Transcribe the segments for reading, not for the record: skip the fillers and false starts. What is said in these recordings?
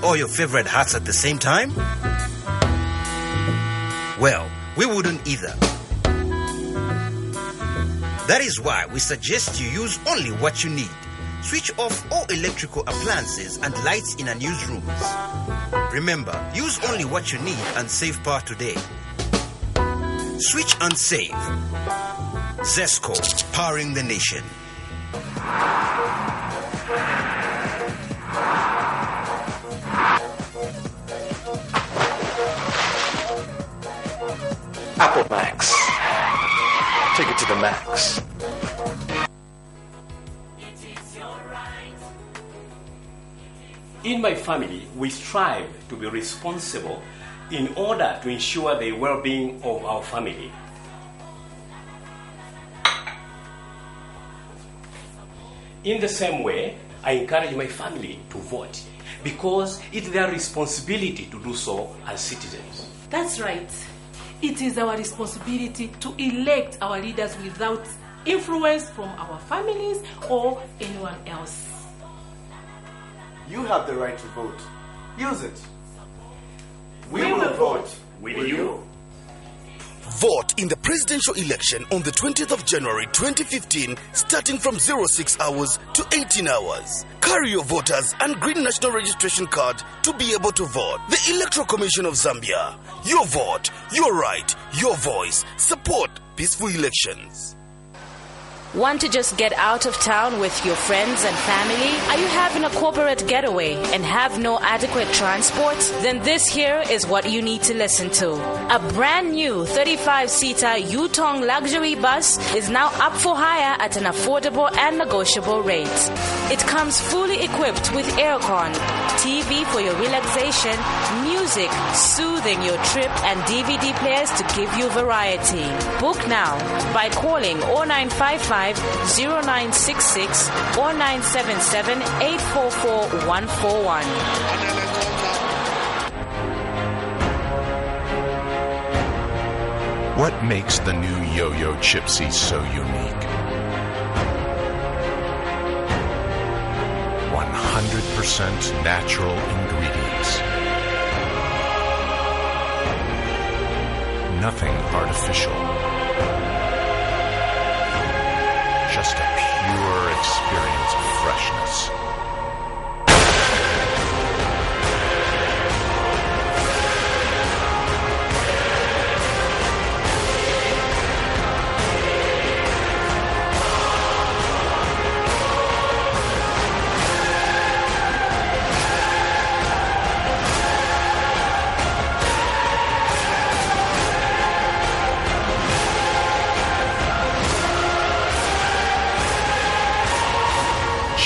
all your favorite hats at the same time? Well, we wouldn't either. That is why we suggest you use only what you need. Switch off all electrical appliances and lights in unused rooms. Remember, use only what you need and save power today. Switch and save. Zesco, powering the nation. Apple Max. Take it to the max. In my family, we strive to be responsible in order to ensure the well-being of our family. In the same way, I encourage my family to vote because it's their responsibility to do so as citizens. That's right. It is our responsibility to elect our leaders without influence from our families or anyone else. You have the right to vote. Use it. We will vote. Will you? Vote in the presidential election on the 20th of January 2015, starting from 06 hours to 18 hours. Carry your voters and green national registration card to be able to vote. The Electoral Commission of Zambia. Your vote, your right, your voice. Support peaceful elections. Want to just get out of town with your friends and family? Are you having a corporate getaway and have no adequate transport? Then this here is what you need to listen to. A brand new 35-seater Yutong luxury bus is now up for hire at an affordable and negotiable rate. It comes fully equipped with aircon, TV for your relaxation, music soothing your trip, and DVD players to give you variety. Book now by calling 0955 0966 or 977 844 141. What makes the new Yo-Yo Chipsy so unique? 100% natural ingredients. Nothing artificial. Just a pure experience of freshness.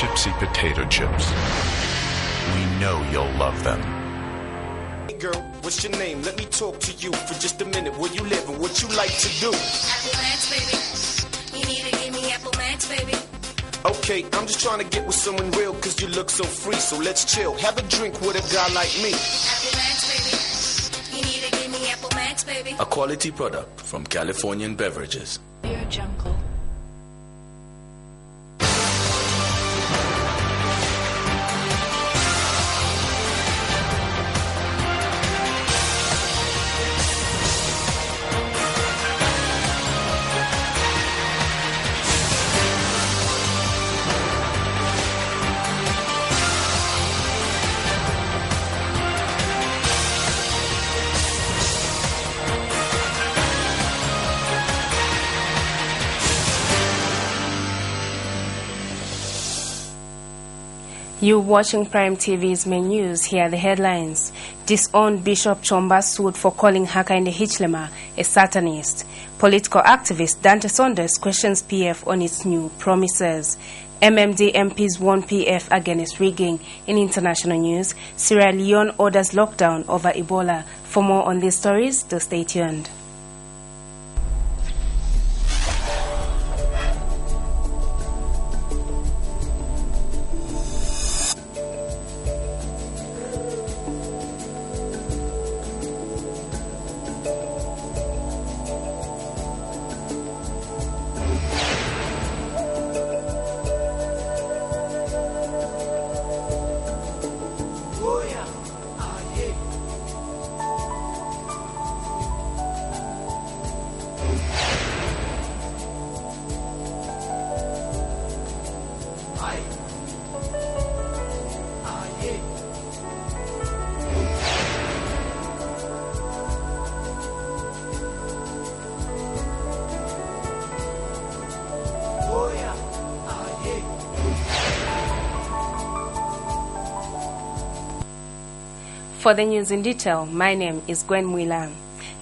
Chipsy potato chips. We know you'll love them. Hey girl, what's your name? Let me talk to you for just a minute. Where you live and what you like to do? Apple Max, baby. You need to give me Apple Max, baby. Okay, I'm just trying to get with someone real cause you look so free. So let's chill. Have a drink with a guy like me. Apple Max, baby. You need to give me Apple Max, baby. A quality product from Californian Beverages. Your jungle. You're watching Prime TV's main news. Here are the headlines. Disowned Bishop Chomba sued for calling Hakainde Hichilema a Satanist. Political activist Dante Saunders questions PF on its new promises. MMD MPs warn PF against rigging. In international news, Sierra Leone orders lockdown over Ebola. For more on these stories, do stay tuned. For the news in detail, my name is Gwen Mwila.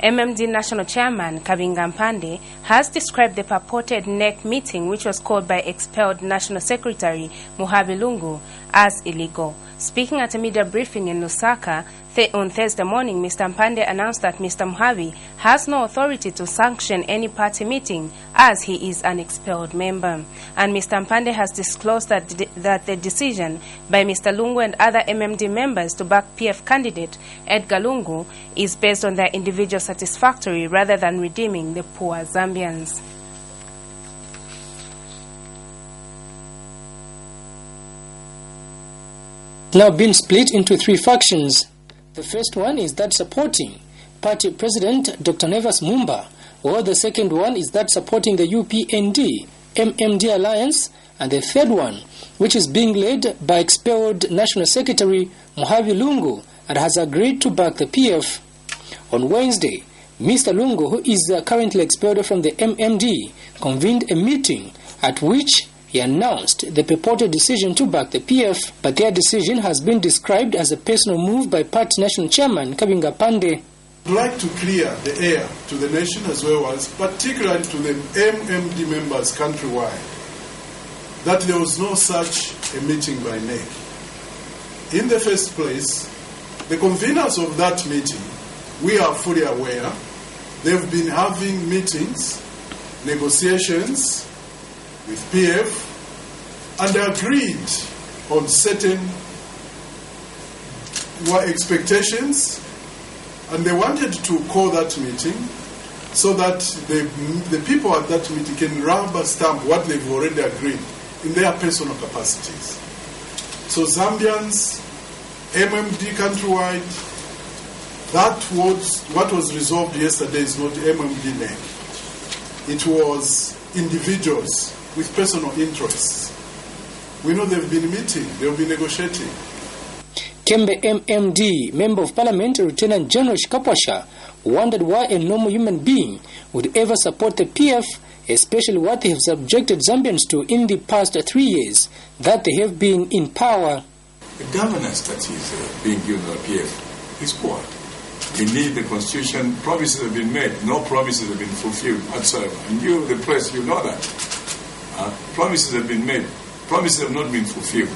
MMD National Chairman Kabinga Mpande has described the purported NEC meeting which was called by expelled National Secretary Muhavi Lungu as illegal. Speaking at a media briefing in Lusaka on Thursday morning, Mr. Mpande announced that Mr. Muhavi has no authority to sanction any party meeting as he is an expelled member. And Mr. Mpande has disclosed that the decision by Mr. Lungu and other MMD members to back PF candidate Edgar Lungu is based on their individual satisfactory rather than redeeming the poor Zambians. Now been split into three factions. The first one is that supporting party president Dr. Nevas Mumba, while the second one is that supporting the UPND MMD alliance, and the third one, which is being led by expelled National Secretary Muhavi Lungu and has agreed to back the PF. On Wednesday, Mr. Lungu, who is currently expelled from the MMD, convened a meeting at which he announced the purported decision to back the PF, but their decision has been described as a personal move by party national chairman Kabinga Mpande. I'd like to clear the air to the nation as well as particularly to the MMD members countrywide that there was no such a meeting by NEC. In the first place, the conveners of that meeting, we are fully aware, they've been having meetings, negotiations with PF, and agreed on certain expectations, and they wanted to call that meeting so that the people at that meeting can rubber stamp what they've already agreed in their personal capacities. So Zambians, MMD countrywide, what was resolved yesterday is not MMD NEC. It was individuals with personal interests. We know they've been meeting, they'll be negotiating. Kembe MMD Member of Parliament Lieutenant General Shikapwasha wondered why a normal human being would ever support the PF, especially what they have subjected Zambians to in the past 3 years that they have been in power. The governance that is being given by the PF is poor. We need the constitution. Promises have been made. No promises have been fulfilled whatsoever. And you, the press, you know that. Promises have been made. Promises have not been fulfilled.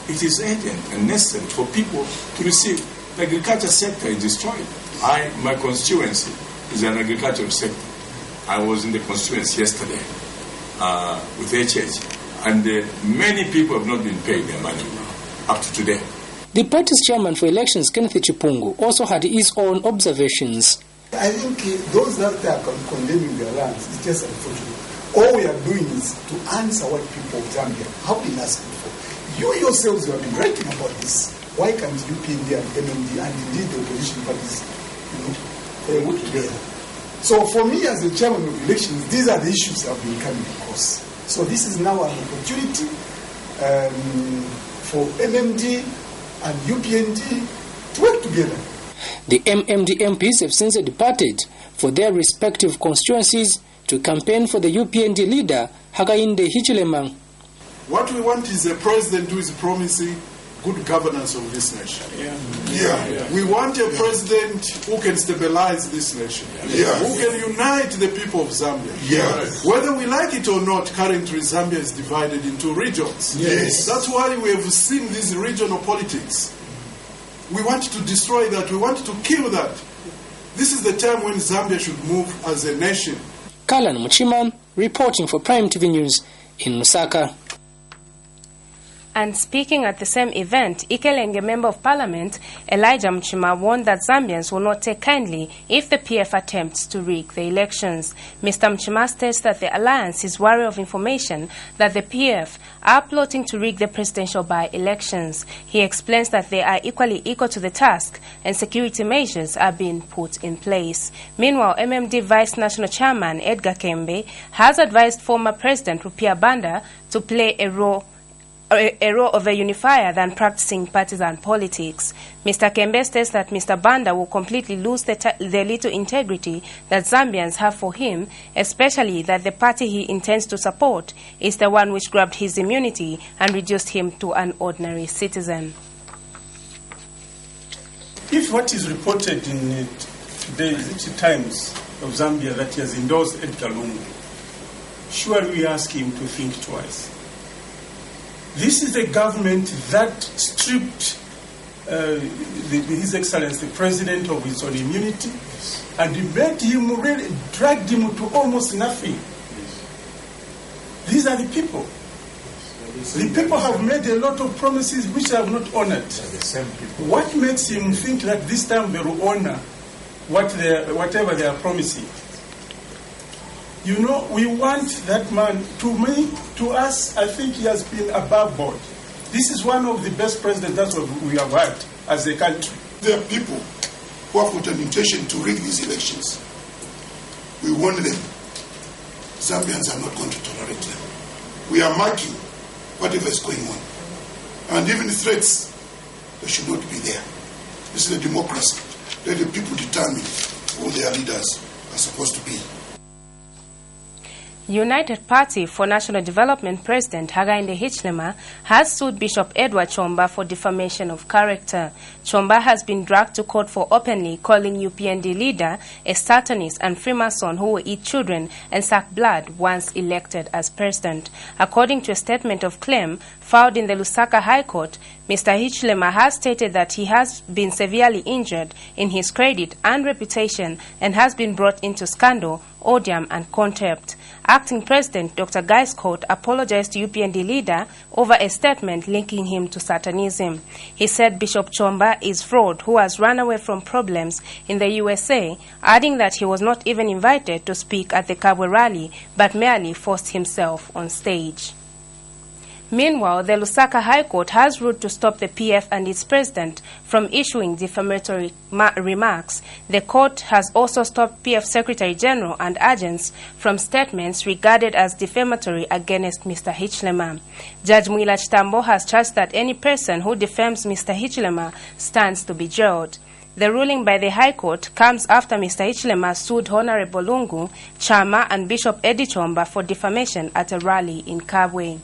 It is urgent and necessary for people to receive. The agriculture sector is destroyed. My constituency is an agricultural sector. I was in the constituency yesterday with HH, and many people have not been paid their money up to today. The party's chairman for elections, Kenneth Chipungu, also had his own observations. I think those that are condemning the alliance is just unfortunate. All we are doing is to answer what people of Zambia have been asking for. You yourselves have been writing about this. Why can't UPND and MMD and indeed the opposition parties work together? So for me as the chairman of elections, these are the issues that have been coming across. So this is now an opportunity for MMD and UPND to work together. The MMD MPs have since departed for their respective constituencies to campaign for the UPND leader, Hakainde Hichilema. What we want is a president who is promising good governance of this nation. We want a president who can stabilize this nation, who can unite the people of Zambia. Whether we like it or not, currently Zambia is divided into regions. That's why we have seen this regional politics. We want to destroy that. We want to kill that. This is the time when Zambia should move as a nation. Kalan Muchima reporting for Prime TV News in Lusaka. And speaking at the same event, Ikelenge Member of Parliament Elijah Mchima warned that Zambians will not take kindly if the PF attempts to rig the elections. Mr. Mchima states that the alliance is wary of information that the PF are plotting to rig the presidential by-elections. He explains that they are equally equal to the task and security measures are being put in place. Meanwhile, MMD Vice National Chairman Edgar Kembe has advised former President Rupia Banda to play a role of a unifier than practicing partisan politics. Mr. Kembe states that Mr. Banda will completely lose the little integrity that Zambians have for him, especially that the party he intends to support is the one which grabbed his immunity and reduced him to an ordinary citizen. If what is reported in today's Times of Zambia that he has endorsed Edgar Lungu, surely we ask him to think twice. This is a government that stripped His Excellency the President of his own immunity, and made him really, dragged him to almost nothing. These are the people. The people have made a lot of promises which they have not honored. What makes him think that this time they will honor whatever they are promising? You know, we want that man. To us, I think he has been above board. This is one of the best presidents that we have had as a country. There are people who have got an intention to rig these elections. We warn them. Zambians are not going to tolerate them. We are marking whatever is going on. And even threats, they should not be there. This is a democracy. Let the people determine who their leaders are supposed to be. United Party for National Development President Hakainde Hichilema has sued Bishop Edward Chomba for defamation of character. Chomba has been dragged to court for openly calling UPND leader a Satanist and Freemason who will eat children and suck blood once elected as president. According to a statement of claim filed in the Lusaka High Court, Mr. Hichilema has stated that he has been severely injured in his credit and reputation and has been brought into scandal, odium and contempt. Acting President Dr. Guy Scott apologized to UPND leader over a statement linking him to Satanism. He said Bishop Chomba is fraud who has run away from problems in the USA, adding that he was not even invited to speak at the Kabwe rally but merely forced himself on stage. Meanwhile, the Lusaka High Court has ruled to stop the PF and its president from issuing defamatory remarks. The court has also stopped PF Secretary General and agents from statements regarded as defamatory against Mr. Hichilema. Judge Mwila Chitambo has charged that any person who defames Mr. Hichilema stands to be jailed. The ruling by the High Court comes after Mr. Hichilema sued Honorable Lungu, Chama and Bishop Eddie Chomba for defamation at a rally in Kabwe.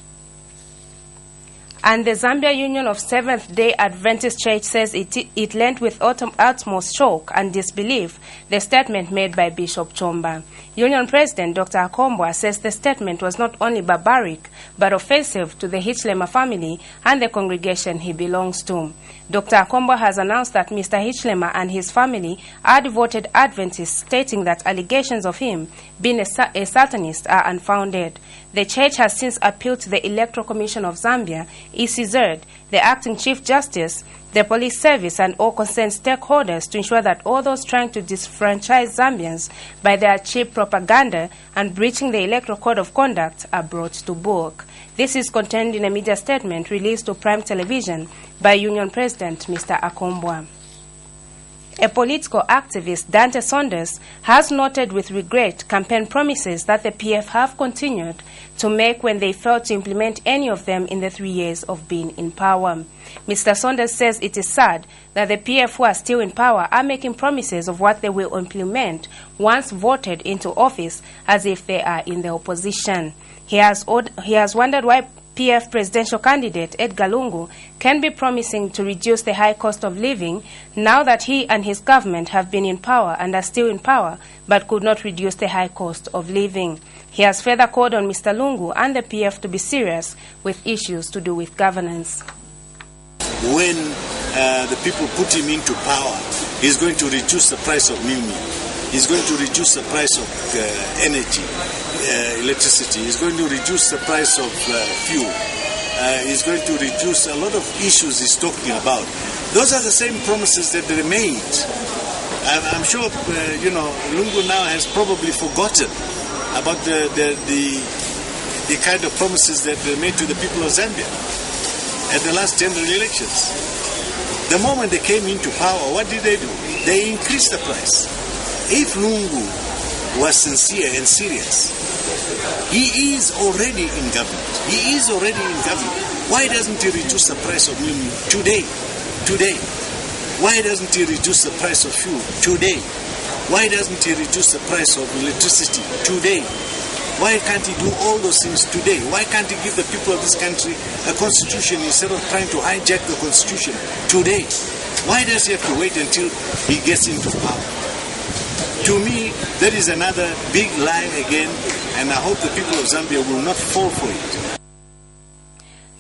And the Zambia Union of Seventh-day Adventist Church says it lent with utmost shock and disbelief the statement made by Bishop Chomba. Union President Dr. Akombwa says the statement was not only barbaric but offensive to the Hichilema family and the congregation he belongs to. Dr. Akombwa has announced that Mr. Hichilema and his family are devoted Adventists, stating that allegations of him being a Satanist are unfounded. The church has since appealed to the Electoral Commission of Zambia, ECZ, the acting Chief Justice, the police service and all concerned stakeholders to ensure that all those trying to disfranchise Zambians by their cheap propaganda and breaching the Electoral Code of Conduct are brought to book. This is contained in a media statement released to Prime Television by Union President Mr. Akombwa. A political activist, Dante Saunders, has noted with regret campaign promises that the PF have continued to make when they failed to implement any of them in the 3 years of being in power. Mr. Saunders says it is sad that the PF who are still in power are making promises of what they will implement once voted into office as if they are in the opposition. He has wondered why PF presidential candidate Edgar Lungu can be promising to reduce the high cost of living now that he and his government have been in power and are still in power but could not reduce the high cost of living. He has further called on Mr. Lungu and the PF to be serious with issues to do with governance. When the people put him into power, he's going to reduce the price of mimi. He's going to reduce the price of energy, electricity. He's going to reduce the price of fuel. He's going to reduce a lot of issues he's talking about. Those are the same promises that they made. I'm sure, Lungu now has probably forgotten about the kind of promises that they made to the people of Zambia at the last general elections. The moment they came into power, what did they do? They increased the price. If Lungu was sincere and serious, he is already in government. He is already in government. Why doesn't he reduce the price of mimi today? Why doesn't he reduce the price of fuel today? Why doesn't he reduce the price of electricity today? Why can't he do all those things today? Why can't he give the people of this country a constitution instead of trying to hijack the constitution today? Why does he have to wait until he gets into power? To me, that is another big lie again, and I hope the people of Zambia will not fall for it.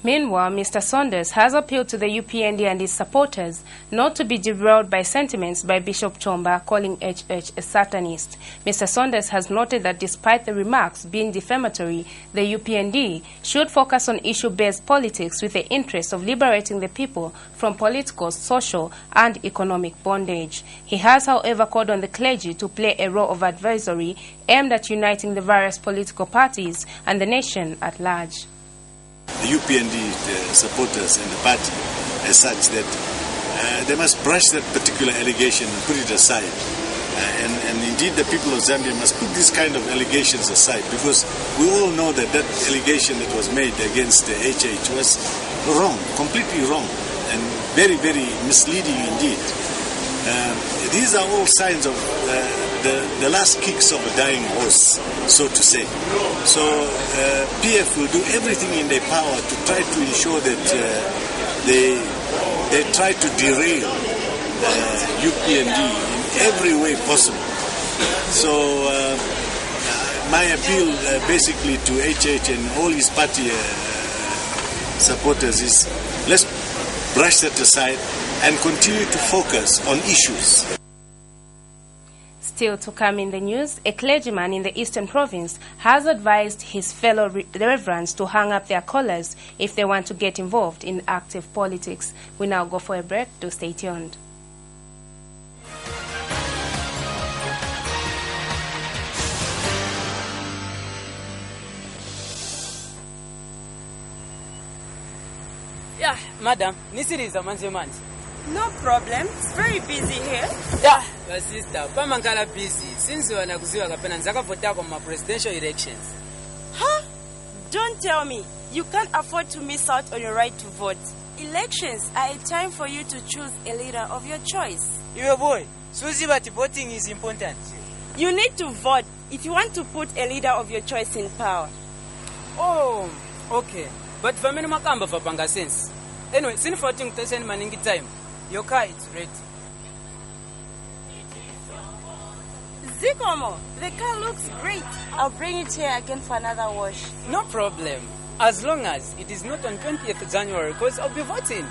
Meanwhile, Mr. Saunders has appealed to the UPND and its supporters not to be derailed by sentiments by Bishop Chomba calling HH a Satanist. Mr. Saunders has noted that despite the remarks being defamatory, the UPND should focus on issue-based politics with the interest of liberating the people from political, social, and economic bondage. He has, however, called on the clergy to play a role of advisory aimed at uniting the various political parties and the nation at large. The UPND supporters and the party as such that they must brush that particular allegation and put it aside. And indeed the people of Zambia must put these kind of allegations aside, because we all know that that allegation that was made against HH was wrong, completely wrong, and very, very misleading indeed. These are all signs of the last kicks of a dying horse, so to say. So PF will do everything in their power to try to ensure that they try to derail UPND in every way possible. So my appeal basically to HH and all his party supporters is, let's brush that aside and continue to focus on issues. Still to come in the news, a clergyman in the Eastern Province has advised his fellow reverends to hang up their collars if they want to get involved in active politics. We now go for a break. Do stay tuned. Yeah, madam, nisiriza manje. No problem. It's very busy here. Yeah, but sister, pamangala busy. Since you are nakuziwa kapena nzaka vota kwa presidential elections. Huh? Don't tell me. You can't afford to miss out on your right to vote. Elections are a time for you to choose a leader of your choice. Your boy, Suzy, but voting is important. You need to vote if you want to put a leader of your choice in power. Oh, okay. But for many makamba for panga sense. Anyway, since voting to send maningi time. Your car is ready. Zikomo, the car looks great. I'll bring it here again for another wash. No problem. As long as it is not on 20th January, because I'll be voting.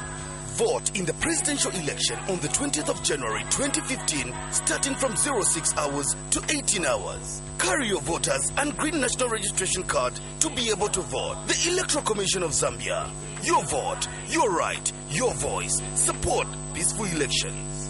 Vote in the presidential election on the 20th of January 2015, starting from 06 hours to 18 hours. Carry your voters and green national registration card to be able to vote. The Electoral Commission of Zambia. Your vote, your right, your voice. Support peaceful elections.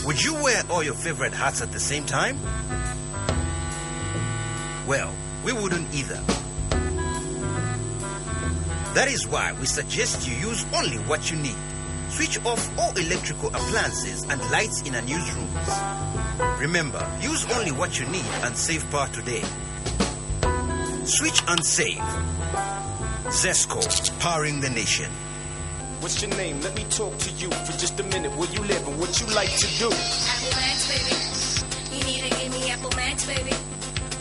Would you wear all your favorite hats at the same time? Well, we wouldn't either. That is why we suggest you use only what you need. Switch off all electrical appliances and lights in unused rooms. Remember, use only what you need and save power today. Switch and save. ZESCO, powering the nation. What's your name? Let me talk to you for just a minute. Where you live and what you like to do? Apple Max, baby. You need to give me Apple Max, baby.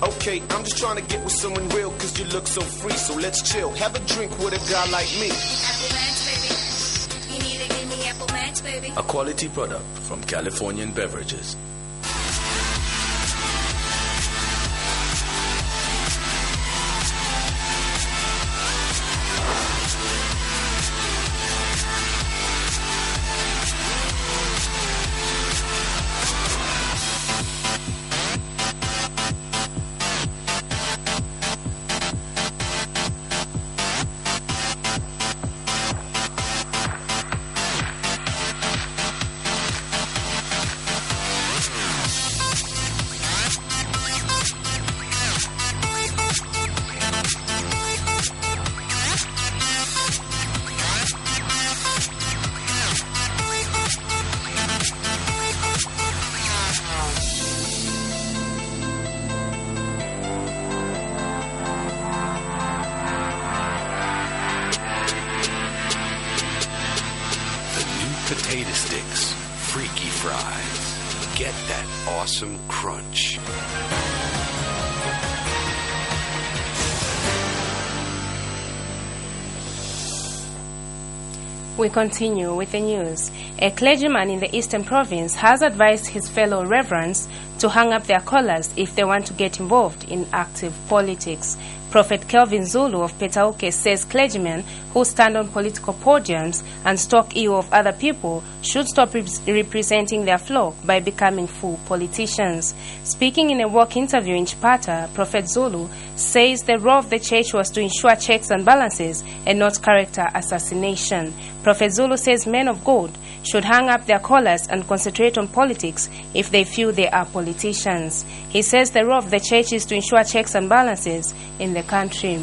Okay, I'm just trying to get with someone real cause you look so free. So let's chill. Have a drink with a guy like me. Apple Max, baby. You need to give me Apple Max, baby. A quality product from Californian Beverages. get that awesome crunch. We continue with the news. A clergyman in the Eastern Province has advised his fellow reverends to hang up their collars if they want to get involved in active politics. Prophet Kelvin Zulu of Petauke says clergymen who stand on political podiums and talk ill of other people should stop representing their flock by becoming full politicians. Speaking in a work interview in Chipata, Prophet Zulu says the role of the church was to ensure checks and balances and not character assassination. Prophet Zulu says men of God should hang up their collars and concentrate on politics if they feel they are politicians. He says the role of the church is to ensure checks and balances in the country.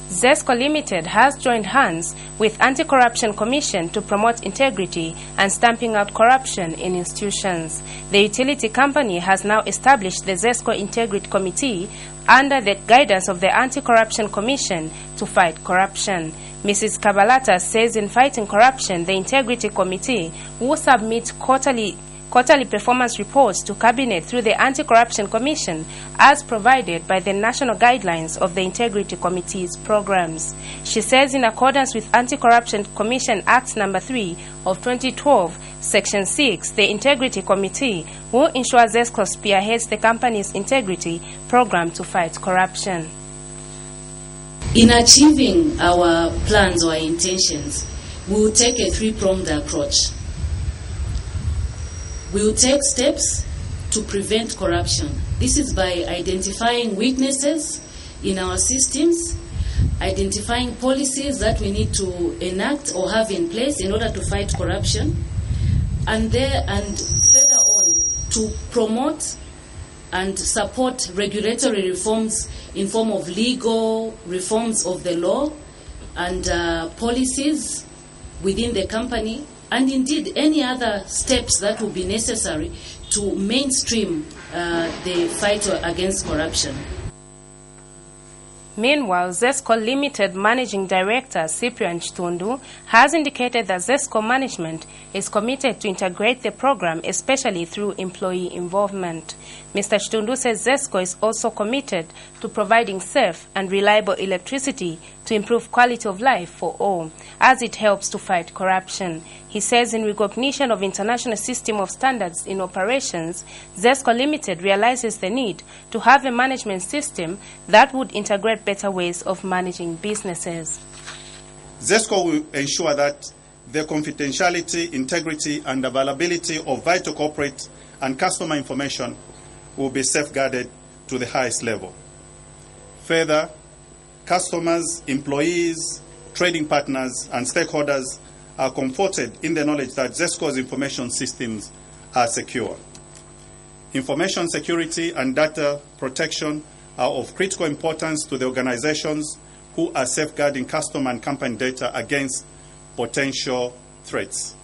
ZESCO Limited has joined hands with Anti-Corruption Commission to promote integrity and stamping out corruption in institutions. The utility company has now established the ZESCO Integrity Committee under the guidance of the Anti-Corruption Commission to fight corruption. Mrs. Kabalata says in fighting corruption, the Integrity Committee will submit quarterly performance reports to Cabinet through the Anti-Corruption Commission as provided by the national guidelines of the Integrity Committee's programs. She says in accordance with Anti-Corruption Commission Act No. 3 of 2012, Section 6, the Integrity Committee will ensure ZESCO spearheads the company's integrity program to fight corruption. In achieving our plans or intentions, we will take a three-pronged approach. We will take steps to prevent corruption. This is by identifying weaknesses in our systems, identifying policies that we need to enact or have in place in order to fight corruption, and further on to promote and support regulatory reforms in form of legal reforms of the law and policies within the company, and indeed any other steps that will be necessary to mainstream the fight against corruption. Meanwhile, ZESCO Limited Managing Director Cyprian Chitundu has indicated that ZESCO management is committed to integrate the program, especially through employee involvement. Mr. Chitundu says ZESCO is also committed to providing safe and reliable electricity to improve quality of life for all, as it helps to fight corruption. He says in recognition of international system of standards in operations, ZESCO Limited realizes the need to have a management system that would integrate better ways of managing businesses. ZESCO will ensure that the confidentiality, integrity, and availability of vital corporate and customer information will be safeguarded to the highest level. Further, customers, employees, trading partners, and stakeholders are comforted in the knowledge that ZESCO's information systems are secure. Information security and data protection are of critical importance to the organizations who are safeguarding customer and company data against potential threats.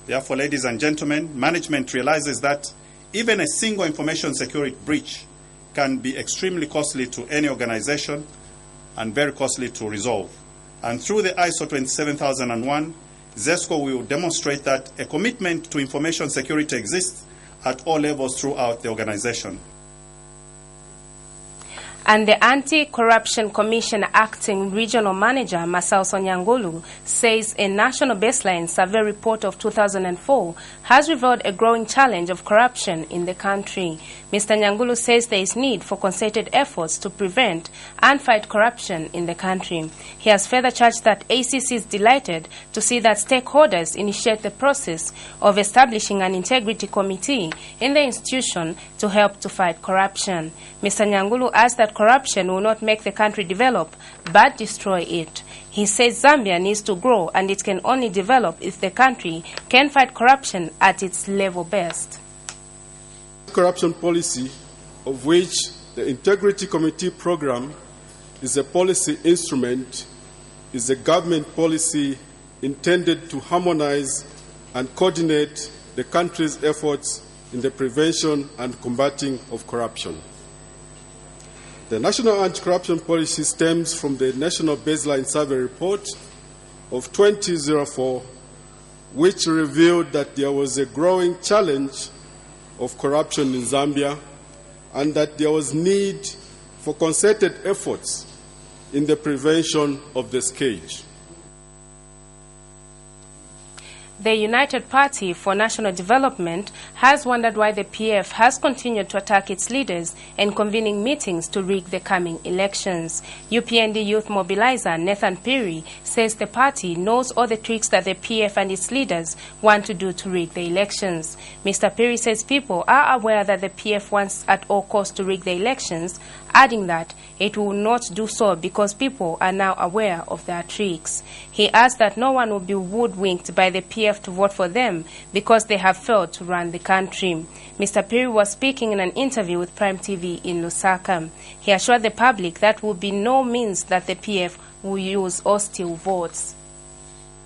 Therefore, ladies and gentlemen, management realizes that even a single information security breach can be extremely costly to any organization and very costly to resolve. And through the ISO 27001, ZESCO will demonstrate that a commitment to information security exists at all levels throughout the organization. And the Anti-Corruption Commission Acting Regional Manager, Masao Sonyangulu, says a national baseline survey report of 2004 has revealed a growing challenge of corruption in the country. Mr. Nyangulu says there is need for concerted efforts to prevent and fight corruption in the country. He has further charged that ACC is delighted to see that stakeholders initiate the process of establishing an integrity committee in the institution to help to fight corruption. Mr. Nyangulu adds that corruption will not make the country develop, but destroy it. He says Zambia needs to grow, and it can only develop if the country can fight corruption at its level best. Corruption policy, of which the Integrity Committee program is a policy instrument, is a government policy intended to harmonize and coordinate the country's efforts in the prevention and combating of corruption. The National Anti-Corruption Policy stems from the National Baseline Survey Report of 2004, which revealed that there was a growing challenge of corruption in Zambia, and that there was need for concerted efforts in the prevention of the scourge. The United Party for National Development has wondered why the PF has continued to attack its leaders and convening meetings to rig the coming elections. UPND youth mobilizer Nathan Piri says the party knows all the tricks that the PF and its leaders want to do to rig the elections. Mr. Piri says people are aware that the PF wants at all costs to rig the elections, adding that it will not do so because people are now aware of their tricks. He adds that no one will be woodwinked by the PF to vote for them because they have failed to run the country. Mr. Piri was speaking in an interview with Prime TV in Lusaka. He assured the public that will be no means that the PF will use hostile votes.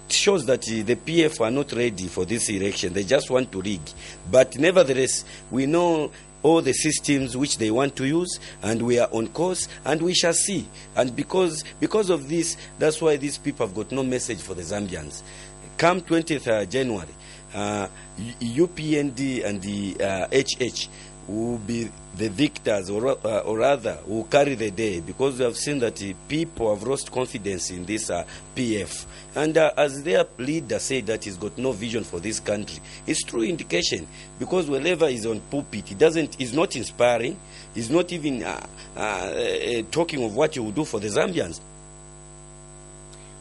It shows that the PF are not ready for this election. They just want to rig. But nevertheless, we know all the systems which they want to use, and we are on course, and we shall see. And because of this, that's why these people have got no message for the Zambians. Come 20th January, UPND and the HH will be the victors, or rather will carry the day, because we have seen that people have lost confidence in this PF. And as their leader said that he's got no vision for this country, it's true indication, because wherever he's on pulpit, he's not inspiring, he's not even talking of what he will do for the Zambians.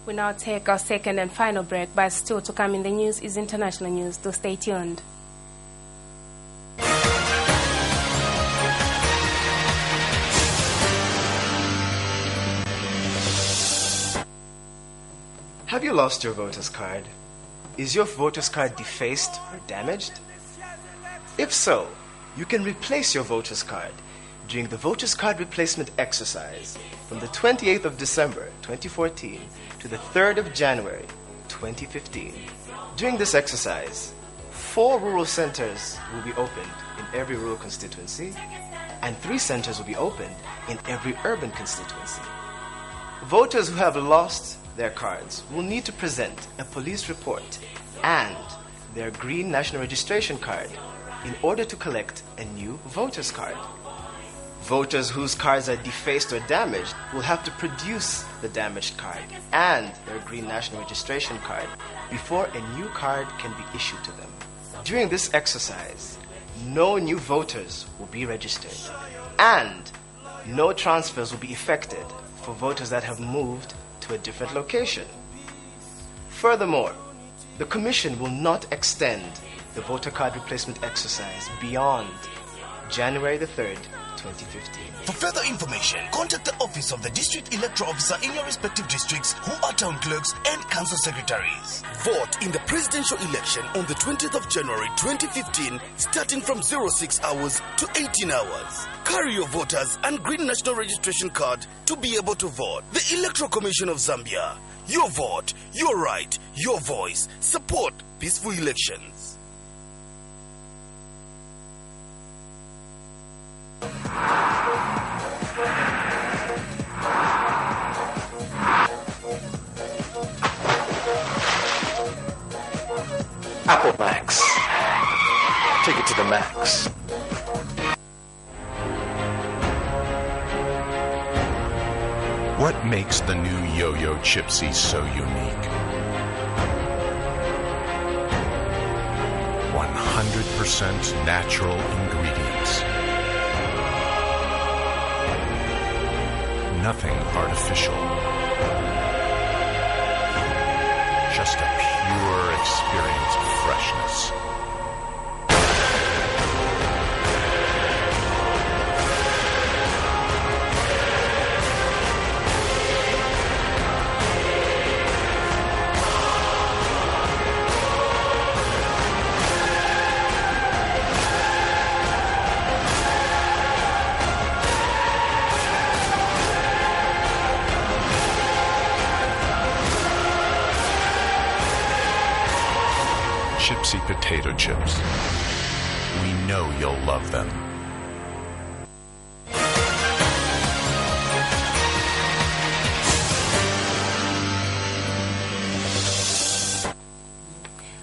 We now take our second and final break, but still to come in the news is international news, so stay tuned. Have you lost your voter's card? Is your voter's card defaced or damaged? If so, you can replace your voter's card during the voter's card replacement exercise from the 28th of December 2014 to the 3rd of January 2015. During this exercise, 4 rural centers will be opened in every rural constituency, and 3 centers will be opened in every urban constituency. Voters who have lost their cards will need to present a police report and their green national registration card in order to collect a new voter's card. Voters whose cards are defaced or damaged will have to produce the damaged card and their green national registration card before a new card can be issued to them. During this exercise, no new voters will be registered, and no transfers will be effected for voters that have moved to a different location. Furthermore, the Commission will not extend the voter card replacement exercise beyond January the 3rd, 2015. For further information, contact the office of the district electoral officer in your respective districts, who are town clerks and council secretaries. Vote in the presidential election on the 20th of January 2015, starting from 06 hours to 18 hours. Carry your voters and green national registration card to be able to vote. The Electoral Commission of Zambia. Your vote, your right, your voice. Support peaceful elections. Apple Max. Take it to the max. What makes the new Yo-Yo Chipsy so unique? 100% natural ingredients. Nothing artificial. Just a pure experience of freshness. Chipsy potato chips. We know you'll love them.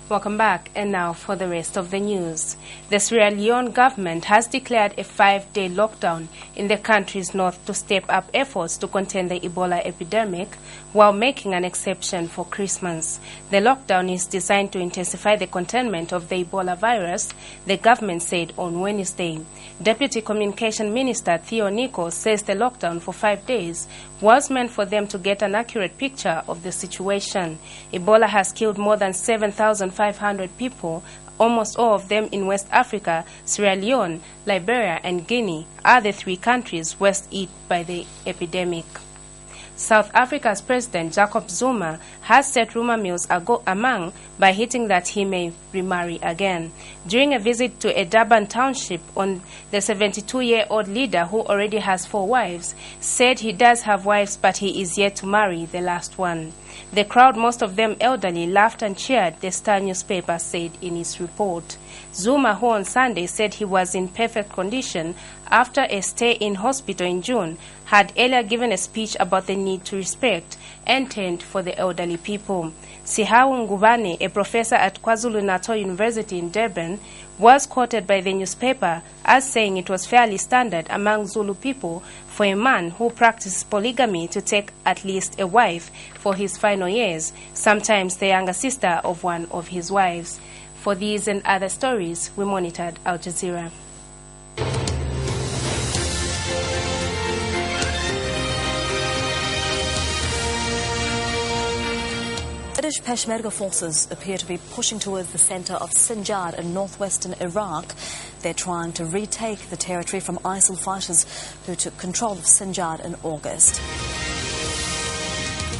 Welcome back, and now for the rest of the news. The Sierra Leone government has declared a 5-day lockdown in the country's north to step up efforts to contain the Ebola epidemic while making an exception for Christmas. The lockdown is designed to intensify the containment of the Ebola virus, the government said on Wednesday. Deputy Communication Minister Theo Nico says the lockdown for 5 days was meant for them to get an accurate picture of the situation. Ebola has killed more than 7,500 people. Almost all of them in West Africa. Sierra Leone, Liberia and Guinea are the 3 countries worst hit by the epidemic. South Africa's President Jacob Zuma has set rumor mills among by hinting that he may remarry again. During a visit to a Durban township, the 72-year-old leader, who already has 4 wives, said he does have wives but he is yet to marry the last one. The crowd, most of them elderly, laughed and cheered, the Star newspaper said in its report. Zuma, who on Sunday said he was in perfect condition after a stay in hospital in June, had earlier given a speech about the need to respect and tend for the elderly people. Sihau Ngubane, a professor at KwaZulu-Natal University in Durban, was quoted by the newspaper as saying it was fairly standard among Zulu people for a man who practices polygamy to take at least a wife for his final years, sometimes the younger sister of one of his wives. For these and other stories, we monitored Al Jazeera. British Peshmerga forces appear to be pushing towards the center of Sinjar in northwestern Iraq. They're trying to retake the territory from ISIL fighters who took control of Sinjar in August.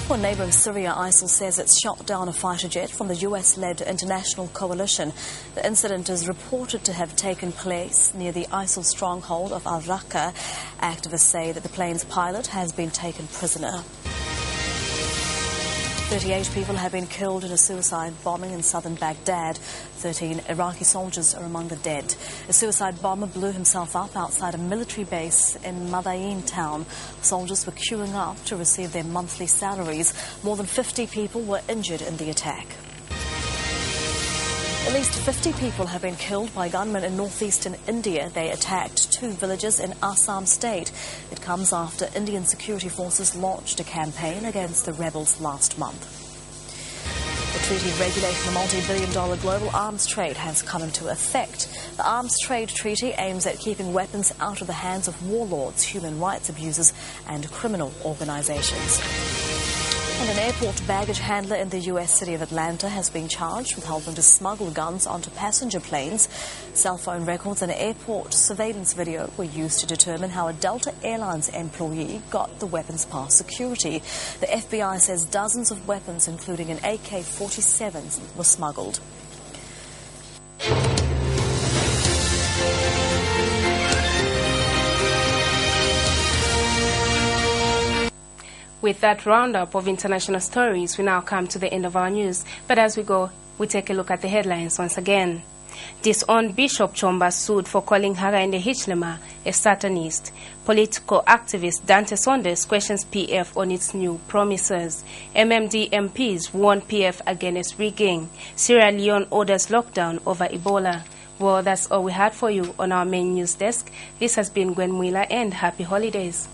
For neighboring Syria, ISIL says it's shot down a fighter jet from the US-led international coalition. The incident is reported to have taken place near the ISIL stronghold of al-Raqqa. Activists say that the plane's pilot has been taken prisoner. 38 people have been killed in a suicide bombing in southern Baghdad. 13 Iraqi soldiers are among the dead. A suicide bomber blew himself up outside a military base in Madain town. Soldiers were queuing up to receive their monthly salaries. More than 50 people were injured in the attack. At least 50 people have been killed by gunmen in northeastern India. They attacked 2 villages in Assam state. It comes after Indian security forces launched a campaign against the rebels last month. The treaty regulating the multi-billion-dollar global arms trade has come into effect. The Arms Trade Treaty aims at keeping weapons out of the hands of warlords, human rights abusers and criminal organizations. And an airport baggage handler in the U.S. city of Atlanta has been charged with helping to smuggle guns onto passenger planes. Cell phone records and airport surveillance video were used to determine how a Delta Airlines employee got the weapons past security. The FBI says dozens of weapons, including an AK-47, were smuggled. With that roundup of international stories, we now come to the end of our news. But as we go, we take a look at the headlines once again. Disowned Bishop Chomba sued for calling Hakainde Hichilema a Satanist. Political activist Dante Saunders questions PF on its new promises. MMD MPs warn PF against rigging. Sierra Leone orders lockdown over Ebola. Well, that's all we had for you on our main news desk. This has been Gwen Mwila, and happy holidays.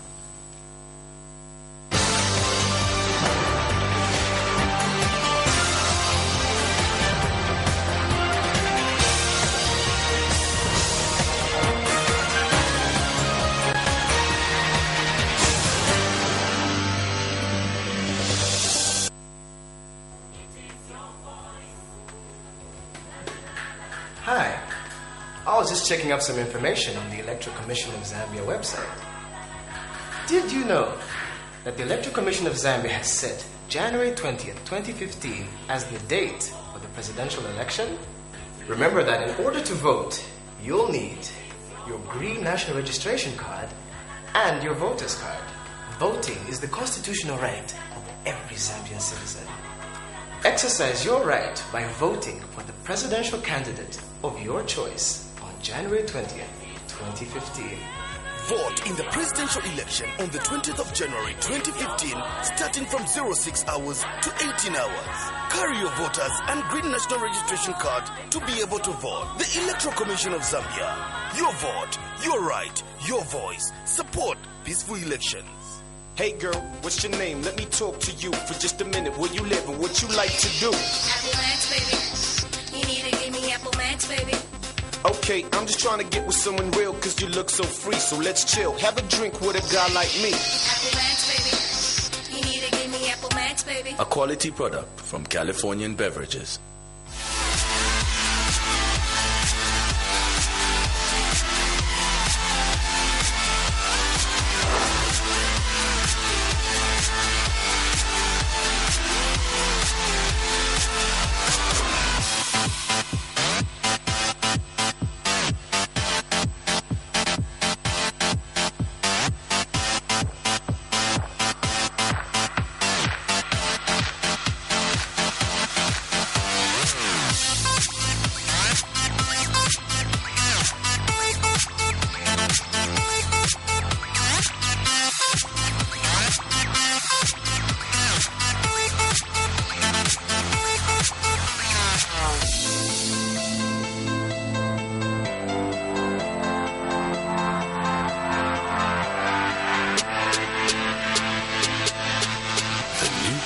Hi. I was just checking up some information on the Electoral Commission of Zambia website. Did you know that the Electoral Commission of Zambia has set January 20th, 2015 as the date for the presidential election? Remember that in order to vote, you'll need your green national registration card and your voter's card. Voting is the constitutional right of every Zambian citizen. Exercise your right by voting for the presidential candidate of your choice on January 20th, 2015. Vote in the presidential election on the 20th of January 2015, starting from 06 hours to 18 hours. Carry your voters and green national registration card to be able to vote. The Electoral Commission of Zambia. Your vote, your right, your voice. Support peaceful elections. Hey girl, what's your name? Let me talk to you for just a minute. Where you live and what you like to do? Apple Max, baby. You need to give me Apple Max, baby. Okay, I'm just trying to get with someone real cause you look so free. So let's chill, have a drink with a guy like me. Apple Max, baby. You need to give me Apple Max, baby. A quality product from Californian Beverages.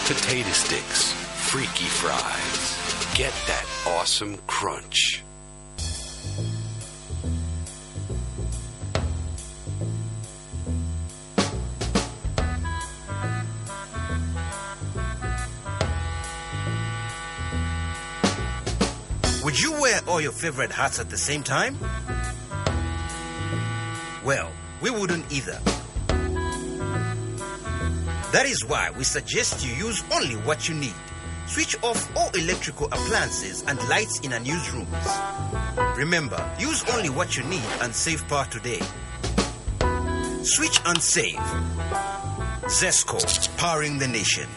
Potato sticks, freaky fries. Get that awesome crunch. Would you wear all your favorite hats at the same time? Well, we wouldn't either. That is why we suggest you use only what you need. Switch off all electrical appliances and lights in our newsrooms. Remember, use only what you need and save power today. Switch and save. ZESCO, powering the nation.